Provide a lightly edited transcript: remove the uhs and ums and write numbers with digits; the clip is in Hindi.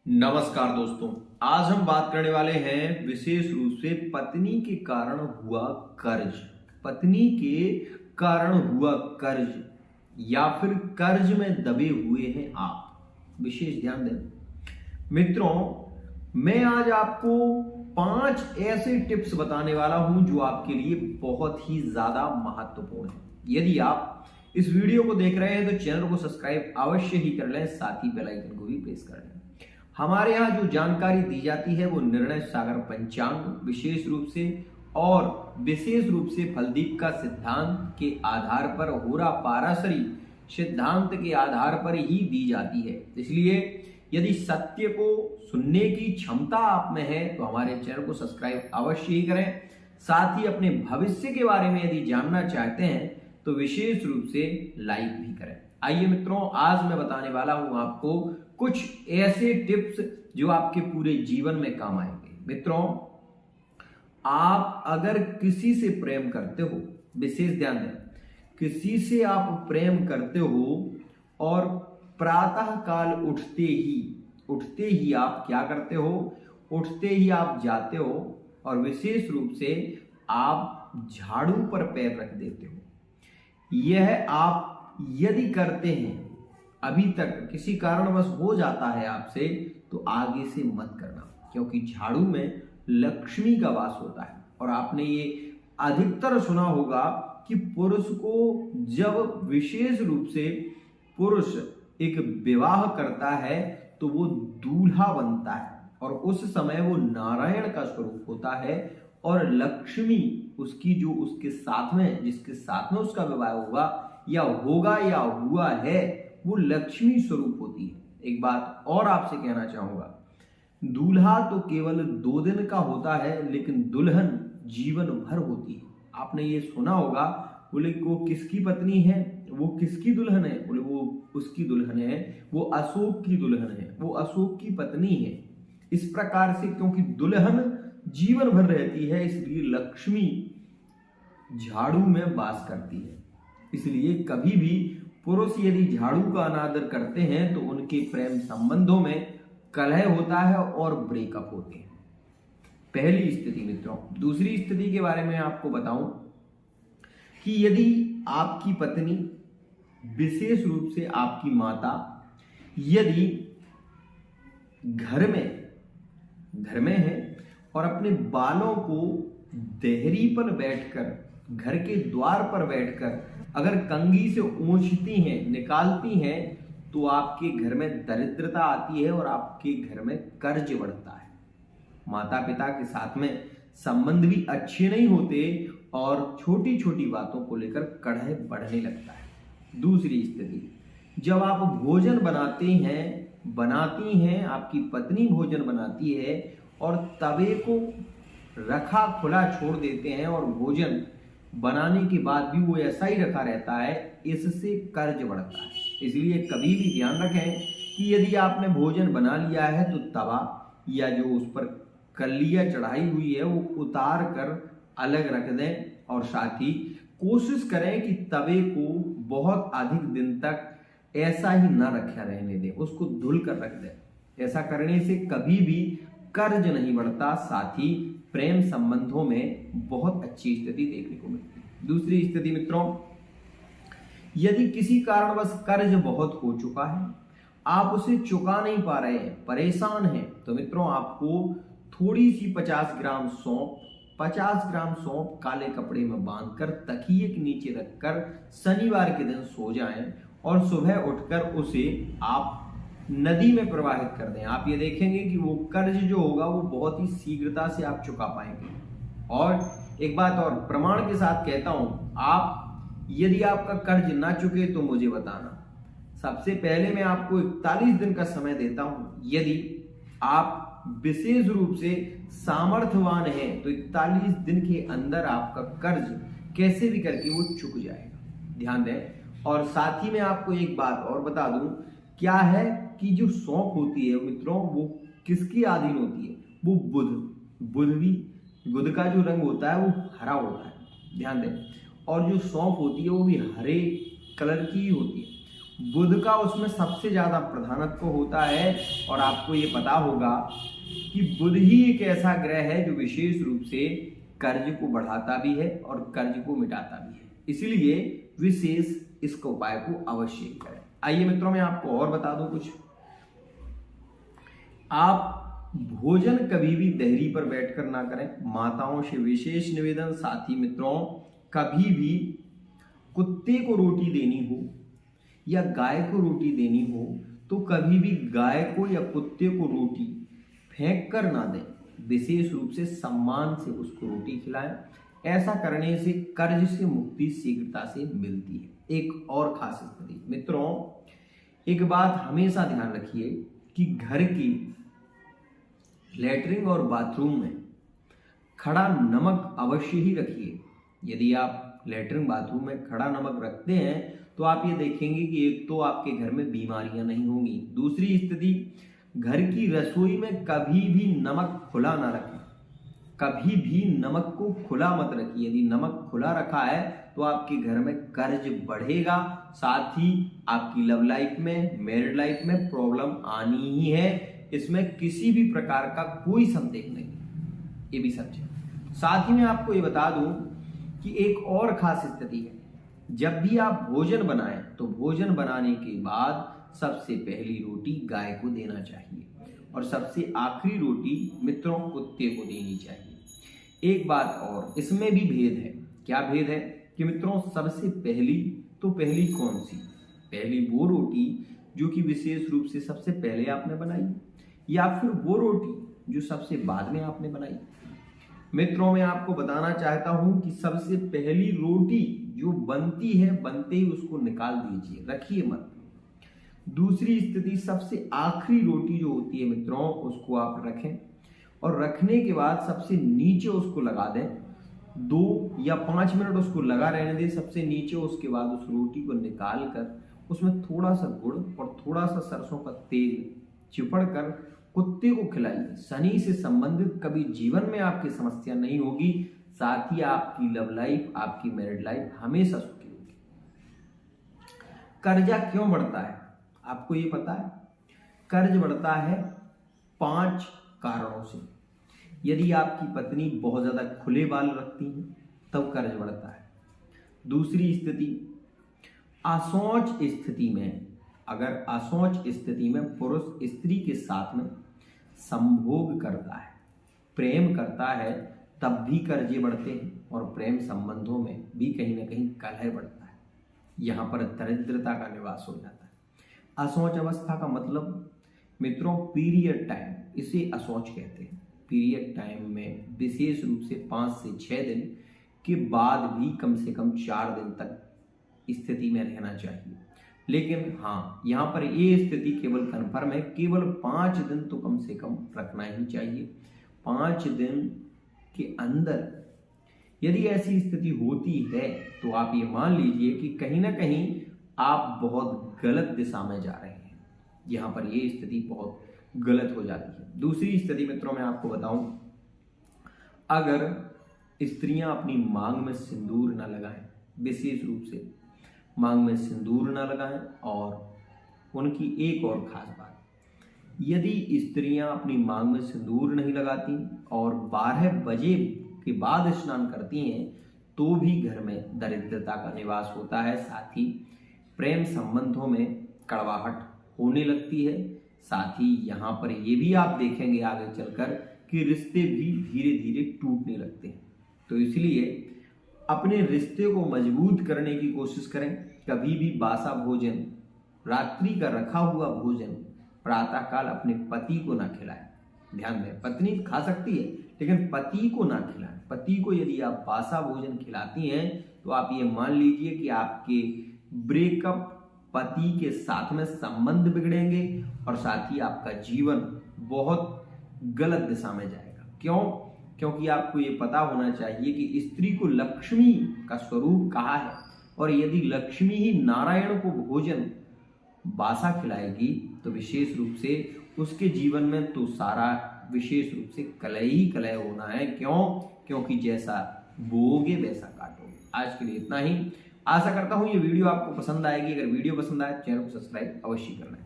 नमस्कार दोस्तों। आज हम बात करने वाले हैं विशेष रूप से पत्नी के कारण हुआ कर्ज। पत्नी के कारण हुआ कर्ज या फिर कर्ज में दबे हुए हैं आप, विशेष ध्यान दें मित्रों। मैं आज आपको 5 ऐसे टिप्स बताने वाला हूं जो आपके लिए बहुत ही ज्यादा महत्वपूर्ण है। यदि आप इस वीडियो को देख रहे हैं तो चैनल को सब्सक्राइब अवश्य ही कर लें, साथ ही बेल आइकन को भी प्रेस कर लें। हमारे यहाँ जो जानकारी दी जाती है वो निर्णय सागर पंचांग विशेष रूप से फलदीप का सिद्धांत के आधार पर, होरा पाराशरी सिद्धांत के आधार पर ही दी जाती है। इसलिए यदि सत्य को सुनने की क्षमता आप में है तो हमारे चैनल को सब्सक्राइब अवश्य ही करें। साथ ही अपने भविष्य के बारे में यदि जानना चाहते हैं तो विशेष रूप से लाइक भी करें। आइए मित्रों, आज मैं बताने वाला हूं आपको कुछ ऐसे टिप्स जो आपके पूरे जीवन में काम आएंगे। मित्रों, आप अगर किसी से प्रेम करते हो, विशेष ध्यान दें, किसी से आप प्रेम करते हो और प्रातः काल उठते ही आप क्या करते हो, उठते ही आप जाते हो और विशेष रूप से आप झाड़ू पर पैर रख देते हो। यह आप यदि करते हैं, अभी तक किसी कारणवश हो जाता है आपसे, तो आगे से मत करना, क्योंकि झाड़ू में लक्ष्मी का वास होता है। और आपने ये अधिकतर सुना होगा कि पुरुष को जब विशेष रूप से पुरुष एक विवाह करता है तो वो दूल्हा बनता है और उस समय वो नारायण का स्वरूप होता है और लक्ष्मी उसकी जो उसके साथ में, जिसके साथ में उसका विवाह होगा या हुआ है, वो लक्ष्मी स्वरूप होती है। एक बात और आपसे कहना चाहूंगा, दूल्हा तो केवल 2 दिन का होता है लेकिन दुल्हन जीवन भर होती है। आपने ये सुना होगा, बोले वो किसकी पत्नी है, वो किसकी दुल्हन है, बोले वो उसकी दुल्हन है, वो अशोक की दुल्हन है, वो अशोक की पत्नी है। इस प्रकार से क्योंकि दुल्हन जीवन भर रहती है, इसलिए लक्ष्मी झाड़ू में वास करती है। इसलिए कभी भी पुरुष यदि झाड़ू का अनादर करते हैं तो उनके प्रेम संबंधों में कलह होता है और ब्रेकअप होते हैं। पहली स्थिति मित्रों। दूसरी स्थिति के बारे में आपको बताऊं कि यदि आपकी पत्नी, विशेष रूप से आपकी माता, यदि घर में है और अपने बालों को देहरी पर बैठकर, घर के द्वार पर बैठकर अगर कंघी से ऊंचती हैं, निकालती हैं, तो आपके घर में दरिद्रता आती है और आपके घर में कर्ज बढ़ता है। माता पिता के साथ में संबंध भी अच्छे नहीं होते और छोटी छोटी बातों को लेकर कलह बढ़ने लगता है। दूसरी स्थिति, जब आप भोजन बनाती हैं, आपकी पत्नी भोजन बनाती है और तवे को रखा खुला छोड़ देते हैं और भोजन बनाने के बाद भी वो ऐसा ही रखा रहता है, इससे कर्ज बढ़ता है। इसलिए कभी भी ध्यान रखें कि यदि आपने भोजन बना लिया है तो तवा या जो उस पर कलियां चढ़ाई हुई है वो उतार कर अलग रख दें और साथ ही कोशिश करें कि तवे को बहुत अधिक दिन तक ऐसा ही ना रखा रहने दें, उसको धुल कर रख दें। ऐसा करने से कभी भी कर्ज नहीं बढ़ता, साथ ही प्रेम संबंधों में बहुत अच्छी स्थिति देखने को मिलती है। दूसरी स्थिति मित्रों, यदि किसी कारणवश कर्ज बहुत हो चुका है, आप उसे चुका नहीं पा रहे हैं, परेशान हैं, तो मित्रों आपको थोड़ी सी 50 ग्राम सौंफ काले कपड़े में बांधकर तकिए के नीचे रखकर शनिवार के दिन सो जाएं और सुबह उठकर उसे आप नदी में प्रवाहित कर दें। आप ये देखेंगे कि वो कर्ज जो होगा वो बहुत ही शीघ्रता से आप चुका पाएंगे। और एक बात और प्रमाण के साथ कहता हूं, आप यदि आपका कर्ज ना चुके तो मुझे बताना। सबसे पहले मैं आपको 41 दिन का समय देता हूं। यदि आप विशेष रूप से सामर्थ्यवान हैं तो 41 दिन के अंदर आपका कर्ज कैसे भी करके वो चुक जाएगा। ध्यान दें। और साथ ही मैं आपको एक बात और बता दूं, क्या है कि जो सौंफ होती है मित्रों, वो किसकी अधीन होती है, वो बुध का जो रंग होता है वो हरा होता है, ध्यान दें। और जो सौंफ होती है वो भी हरे कलर की ही होती है। बुध का उसमें सबसे ज्यादा प्रधानत्व होता है। और आपको ये पता होगा कि बुध ही एक ऐसा ग्रह है जो विशेष रूप से कर्ज को बढ़ाता भी है और कर्ज को मिटाता भी है। इसलिए विशेष इसका उपाय को अवश्य करें। आइए मित्रों, मैं आपको और बता दूं कुछ। आप भोजन कभी भी देहरी पर बैठकर ना करें। माताओं से विशेष निवेदन। साथी मित्रों, कभी भी कुत्ते को रोटी देनी हो या गाय को रोटी देनी हो तो कभी भी गाय को या कुत्ते को रोटी फेंक कर ना दें। विशेष रूप से सम्मान से उसको रोटी खिलाएं। ऐसा करने से कर्ज से मुक्ति शीघ्रता से मिलती है। एक और खास स्थिति मित्रों, एक बात हमेशा ध्यान रखिए कि घर की लैट्रिन और बाथरूम में खड़ा नमक अवश्य ही रखिए। यदि आप लैट्रिन बाथरूम में खड़ा नमक रखते हैं तो आप ये देखेंगे कि एक तो आपके घर में बीमारियां नहीं होंगी। दूसरी स्थिति, घर की रसोई में कभी भी नमक खुला ना रखें। कभी भी नमक को खुला मत रखिए। यदि नमक खुला रखा है तो आपके घर में कर्ज बढ़ेगा, साथ ही आपकी लव लाइफ में, मैरिड लाइफ में प्रॉब्लम आनी ही है। इसमें किसी भी प्रकार का कोई संदेह नहीं, ये भी सच है। साथ ही मैं आपको ये बता दूं कि एक और खास स्थिति है। जब भी आप भोजन बनाएं तो भोजन बनाने के बाद सबसे पहली रोटी गाय को देना चाहिए और सबसे आखिरी रोटी मित्रों कुत्ते को देनी चाहिए। एक बात और, इसमें भी भेद है। क्या भेद है कि मित्रों, सबसे पहली कौन सी? पहली वो रोटी जो कि विशेष रूप से सबसे पहले आपने बनाई, या फिर वो रोटी जो सबसे बाद में आपने बनाई? मित्रों, मैं आपको बताना चाहता हूं कि सबसे पहली रोटी जो बनती है, बनते ही उसको निकाल दीजिए, रखिए मत। दूसरी स्थिति, सबसे आखिरी रोटी जो होती है मित्रों, उसको आप रखें और रखने के बाद सबसे नीचे उसको लगा दें। 2 या 5 मिनट उसको लगा रहने दें सबसे नीचे। उसके बाद उस रोटी को निकाल कर उसमें थोड़ा सा गुड़ और थोड़ा सा सरसों का तेल चिपड़ कर कुत्ते को खिलाइए। शनि से संबंधित कभी जीवन में आपकी समस्या नहीं होगी। साथ ही आपकी लव लाइफ, आपकी मैरिड लाइफ हमेशा सुखी होगी। कर्जा क्यों बढ़ता है आपको ये पता है? कर्ज बढ़ता है 5 कारणों से। यदि आपकी पत्नी बहुत ज्यादा खुले बाल रखती है तब कर्ज बढ़ता है। दूसरी स्थिति, असौच स्थिति में, अगर असौच स्थिति में पुरुष स्त्री के साथ में संभोग करता है, प्रेम करता है, तब भी कर्जे बढ़ते हैं और प्रेम संबंधों में भी कहीं ना कहीं कलह बढ़ता है। यहां पर दरिद्रता का निवास हो जाता है। असौच अवस्था का मतलब मित्रों पीरियड टाइम, इसे असौच कहते हैं। पीरियड टाइम में विशेष रूप से 5 से 6 दिन के बाद भी कम से कम 4 दिन तक स्थिति में रहना चाहिए। लेकिन हाँ, यहाँ पर ये स्थिति केवल कन्फर्म है, केवल 5 दिन तो कम से कम रखना ही चाहिए। 5 दिन के अंदर यदि ऐसी स्थिति होती है तो आप ये मान लीजिए कि कहीं ना कहीं आप बहुत गलत दिशा में जा रहे हैं। यहाँ पर ये स्थिति बहुत गलत हो जाती है। दूसरी स्थिति मित्रों मैं आपको बताऊं, अगर स्त्रियां अपनी मांग में सिंदूर न लगाएं, विशेष रूप से मांग में सिंदूर न लगाएं, और उनकी एक और खास बात, यदि स्त्रियां अपनी मांग में सिंदूर नहीं लगाती और 12 बजे के बाद स्नान करती हैं तो भी घर में दरिद्रता का निवास होता है। साथ ही प्रेम संबंधों में कड़वाहट होने लगती है। साथ ही यहाँ पर ये भी आप देखेंगे आगे चलकर कि रिश्ते भी धीरे धीरे टूटने लगते हैं। तो इसलिए अपने रिश्ते को मजबूत करने की कोशिश करें। कभी भी बासा भोजन, रात्रि का रखा हुआ भोजन प्रातःकाल अपने पति को ना खिलाएं। ध्यान दें, पत्नी खा सकती है लेकिन पति को ना खिलाएं। पति को यदि आप बासा भोजन खिलाती हैं तो आप ये मान लीजिए कि आपके ब्रेकअप, पति के साथ में संबंध बिगड़ेंगे और साथ ही आपका जीवन बहुत गलत दिशा में जाएगा। क्यों? क्योंकि आपको ये पता होना चाहिए कि स्त्री को लक्ष्मी का स्वरूप कहा है, और यदि लक्ष्मी ही नारायण को भोजन बासा खिलाएगी तो विशेष रूप से उसके जीवन में तो सारा विशेष रूप से कलह ही कलह होना है। क्यों? क्योंकि जैसा बोओगे वैसा काटोगे। आज के लिए इतना ही। आशा करता हूं ये वीडियो आपको पसंद आएगी। अगर वीडियो पसंद आए चैनल को सब्सक्राइब अवश्य करना है।